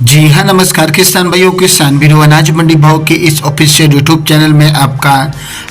जी हाँ, नमस्कार किसान भाइयों, किसान वीडियो अनाज मंडी भाव के इस ऑफिशियल यूट्यूब चैनल में आपका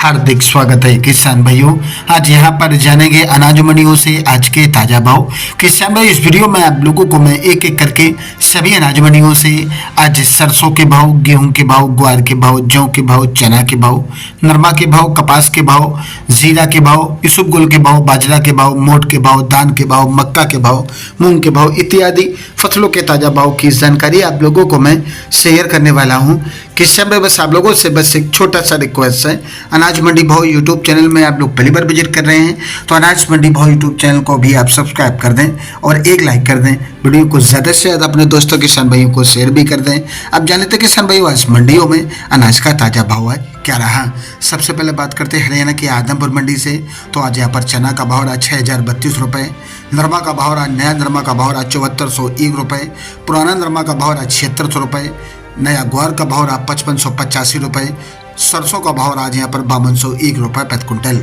हार्दिक स्वागत है। किसान भाइयों, आज यहाँ पर जानेंगे अनाज मंडियों से आज के ताज़ा भाव। किसान भाई, इस वीडियो में आप लोगों को मैं एक एक करके सभी अनाज मंडियों से आज सरसों के भाव, गेहूं के भाव, ग्वार के भाव, जौ के भाव, चना के भाव, नरमा के भाव, कपास के भाव, जीरा के भाव, इसबगोल के भाव, बाजरा के भाव, मोट के भाव, धान के भाव, मक्का के भाव, मूंग के भाव इत्यादि फसलों के ताज़ा भाव की जानकारी आप लोगों को मैं शेयर करने वाला हूं। किसान भाई, बस आप लोगों से बस एक छोटा सा रिक्वेस्ट है, अनाज मंडी भाव यूट्यूब चैनल में आप लोग पहली बार विजिट कर रहे हैं तो अनाज मंडी भाव यूट्यूब चैनल को भी आप सब्सक्राइब कर दें और एक लाइक कर दें। वीडियो को ज़्यादा से ज़्यादा अपने दोस्तों किसान भाइयों को शेयर भी कर दें। अब जान लेते किसान भाइयों, आज मंडियों में अनाज का ताज़ा भाव है क्या रहा। सबसे पहले बात करते हैं हरियाणा की आदमपुर मंडी से। तो आज यहाँ पर चना का भाव रहा 6032 रुपये, नरमा का भाव रहा, नया नरमा का भाव रहा 7401 रुपये, पुराना नरमा का भाव रहा 7600 रुपये, नया ग्वार का भाव रहा 5585 रुपये, सरसों का भाव रहा आज यहाँ पर 5201 रुपये प्रति कुंटल।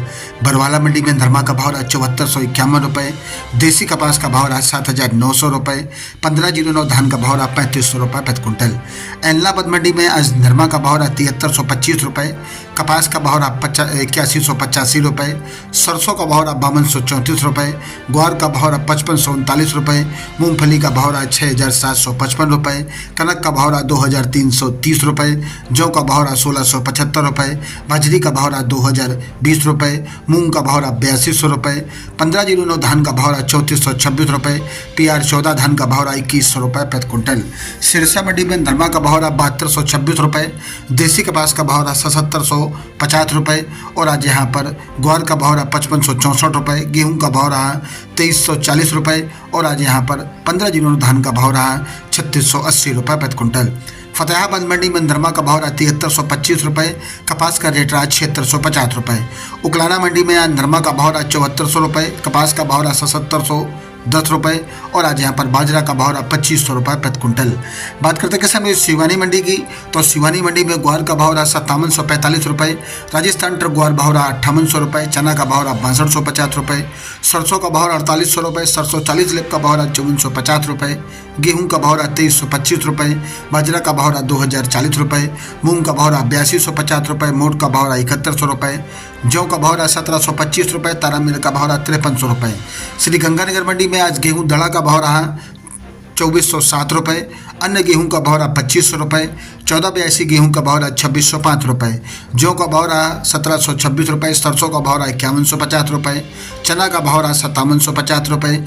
बरवाला मंडी में नरमा का भाव रहा 7451 रुपये, देसी कपास का भाव रहा 7900 रुपये, 1509 धान का भाव रहा 3500 रुपये प्रति कुंटल। एलनाबाद मंडी में आज नरमा का भाव रहा 7325 रुपये, कपास का भाव रहा 8185 रुपये, सरसों का भाव रहा 5234 रुपये, ग्वार का भाव रहा 5539 रुपये, मूंगफली का भाव रहा 6755 रुपये, कनक का भाव रहा 2330 रुपये, जौ का भाव रहा 1675 रुपये, बाजरी का भाव रहा 2020 रुपये, मूंग का भाव रहा 8200 रुपये, 1509 धान का भाव रहा 3426 रुपये, PR 14 धान का भाव रहा 2100 रुपये प्रति कुंटल। सिरसा मंडी में नरमा का भाव रहा 7226 रुपये, देसी कपास का भाव रहा 7750 रुपये और आज यहाँ पर ग्वार का भाव रहा 5564 रुपये, गेहूँ का भाव रहा 2340 रुपये और आज यहाँ पर 1509 धान का भाव रहा 3680 रुपये प्रति कुंटल। फतेहाबाद मंडी में नरमा का भाव रहा 7325 रुपये, कपास का रेट रहा 7650 रुपये। उकलाना मंडी में आज नरमा का भाव रहा 7400 रुपये, कपास का भाव रहा 7710 रुपये और आज यहाँ पर बाजरा का भाव रहा 2500 रुपये प्रति कुंटल। बात करते किसान में सिवानी मंडी की। तो सिवानी मंडी में ग्वार का भाव रहा 5745 रुपये, राजस्थान ट्रक ग्वार भाव रहा 5800 रुपये, चना का भाव रहा 6250 रुपये, सरसों का भाव रहा 4800 रुपये, सरसों 40 लेप का भाव रहा 5450 रुपये, गेहूं का भाव रहा 2325 रुपये, बाजरा का भाव रहा 2040 रुपये, मूंग का भाव रहा 8250 रुपये, मोट का भाव रहा 7100 रुपये, जौ का भाव रहा 1725 रुपये, तारामीर का भाव रहा 5300 रुपये। श्री गंगानगर मंडी में आज गेहूं दड़ा का भाव रहा 2407 रुपये, अन्य गेहूं का भाव रहा 2500 रुपये, 1482 गेहूं का भाव रहा 2605 रुपये, जौ का भाव रहा 1726 रुपये, सरसों का भाव रहा 5150 रुपये, चना का भाव रहा 5750 रुपये,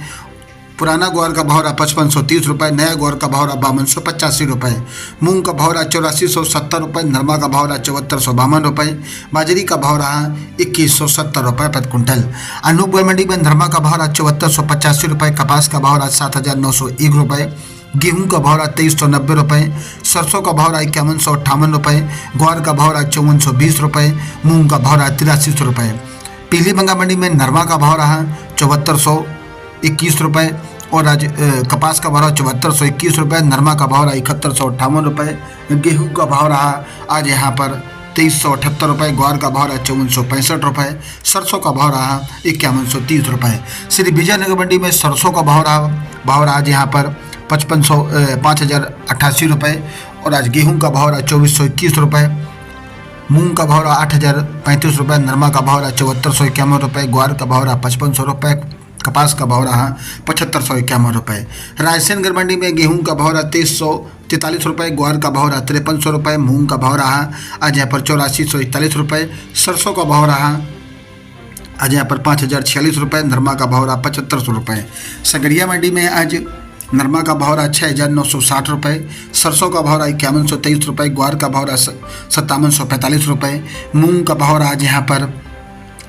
पुराना ग्वार का भाव रहा 5530 रुपये, नया ग्वार का भाव रहा 5285 रुपये, मूंग का भाव रहा 8470 रुपये, नरमा का भाव रहा 7452 रुपये, बाजरी का भाव रहा 2170 रुपये प्रति कुंटल। अनूपगढ़ मंडी में नरमा का भाव रहा 7485 रुपये, कपास का भाव रहा 7901 रुपये, गेहूं का भाव रहा 2390 रुपये, सरसों का भाव रहा 5158 रुपये, ग्वार का भाव रहा 5420 रुपये, मूंग का भाव रहा 8300 रुपये। पीलीभंगा मंडी में नरमा का भाव रहा 7421 रुपये और आज कपास का भाव रहा 7421 रुपये, नरमा का भाव रहा 7158 रुपये, गेहूं का भाव रहा आज यहाँ पर 2378 रुपये, ग्वार का भाव रहा 5465 रुपये, सरसों का भाव रहा 5130 रुपये। श्री विजयनगर मंडी में सरसों का भाव रहा आज यहाँ पर 5088 रुपये और आज गेहूं का भाव रहा 2421 रुपये, मूंग का भाव रहा 8035 रुपये, नरमा का भाव रहा 7451 रुपये, ग्वार का भाव रहा 5500 रुपये, कपास का भाव रहा 7551 रुपये। रायसेनगढ़ मंडी में गेहूं का भाव रहा 2343 रुपये, ग्वार का भाव रहा 5300 रुपये, मूंग का भाव रहा आज यहाँ पर 8441 रुपये, सरसों का भाव रहा आज यहाँ पर 5046 रुपये, नरमा का भाव रहा 7500 रुपये। संगरिया मंडी में आज नरमा का भाव रहा 6960 रुपये, सरसों का भाव रहा 5123 रुपये, ग्वार का भाव रहा 5745 रुपये, मूंग का भाव रहा आज यहाँ पर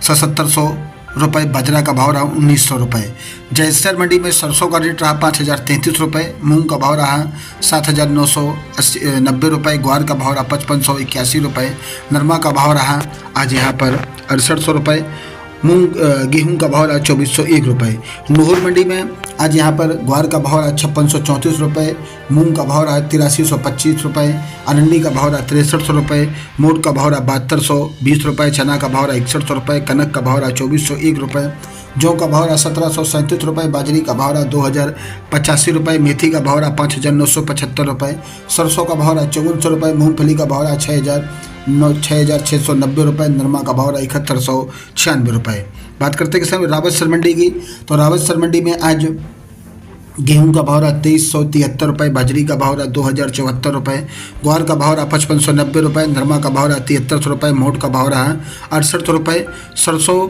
7700 रुपये, बाजरा का भाव रहा 1900 रुपये। जयसर मंडी में सरसों का रेट रहा 5033 रुपये, मूंग का भाव रहा 7990 रुपये, ग्वार का भाव रहा 5581 रुपये, नरमा का भाव रहा आज यहाँ पर 6800 रुपये, गेहूं का भाव रहा 2401 रुपये। नूहर मंडी में आज यहाँ पर ग्वार का भाव रहा 5634 रुपये, मूंग का भाव रहा 8325 रुपये, अरंडी का भाव रहा 6300 रुपये, मोट का भाव रहा 7220 रुपये, चना का भाव रहा 6100 रुपये, कनक का भाव रहा 2401 रुपये, जौ का भाव रहा 1737 रुपये, बाजरी का भाव रहा 2085 रुपये, मेथी का भाव रहा 5975 रुपये, सरसों का भाव रहा 5400 रुपये, मूंगफली का भाव रहा 6690 रुपये, नरमा का भाव रहा 7196 रुपये। बात करते हैं किसान रावतसर मंडी की, तो रावतसर मंडी में आज गेहूं का भाव रहा 2373 रुपये, बाजरी का भाव रहा 2074 रुपये, ग्वार का भाव रहा 5590 रुपये, नरमा का भाव रहा 7300 रुपये, मोट का भाव रहा 68 रुपये, सरसों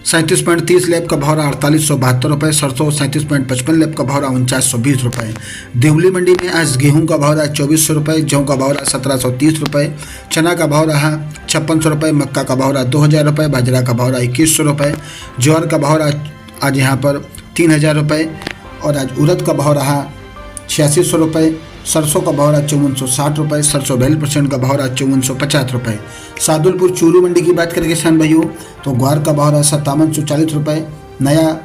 37.30 लैब का भाव रहा 4872 रुपये, सरसों 37.55 लैब का भाव रहा 4920 रुपये। देवली मंडी में आज गेहूं का भाव रहा 2400 रुपये, जौ का भाव रहा 1730 रुपये, चना का भाव रहा 5600 रुपये, मक्का का भाव रहा 2000 रुपये, बाजरा का भाव रहा 2100 रुपये, ज्वार का भाव रहा आज यहाँ पर 3000 रुपये और आज उड़द का भाव रहा 8600 रुपये, सरसों का भाव रहा 5460 रुपये, सरसों 42% का भाव रहा 5450 रुपये। सादुलपुर चूरू मंडी की बात करें किसान भाइयों, तो ग्वार का भाव रहा 5740 रुपये, नया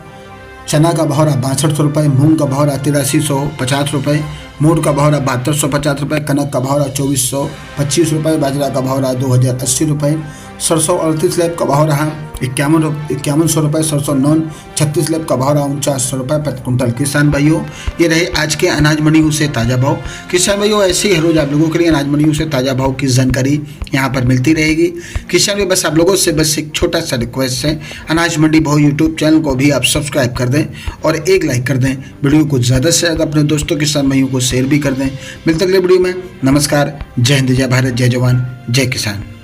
चना का भाव रहा 6200 रुपये, मूंग का भाव रहा 8350 रुपये, मोट का भाव रहा 7250 रुपये, कनक का भाव रहा 2425 रुपये, बाजरा का भाव रहा 2080 रुपये, सरसों 38 लैब का भाव रहा 5100 रुपये, सरसों नॉन 36 लैब का भाव रहा 4900 रुपये प्रति कुंटल। किसान भाइयों ये रहे आज के अनाज मंडियों से ताज़ा भाव। किसान भाइयों ऐसे ही हर रोज आप लोगों के लिए अनाज मंडियों से ताज़ा भाव की जानकारी यहाँ पर मिलती रहेगी। किसान भाई बस आप लोगों से बस एक छोटा सा रिक्वेस्ट है, अनाज मंडी भाव यूट्यूब चैनल को भी आप सब्सक्राइब कर दें और एक लाइक कर दें, वीडियो को ज़्यादा से ज़्यादा अपने दोस्तों किसान भाइयों को शेयर भी कर दें। मिलते अगले वीडियो में, नमस्कार, जय हिंद, जय भारत, जय जवान, जय किसान।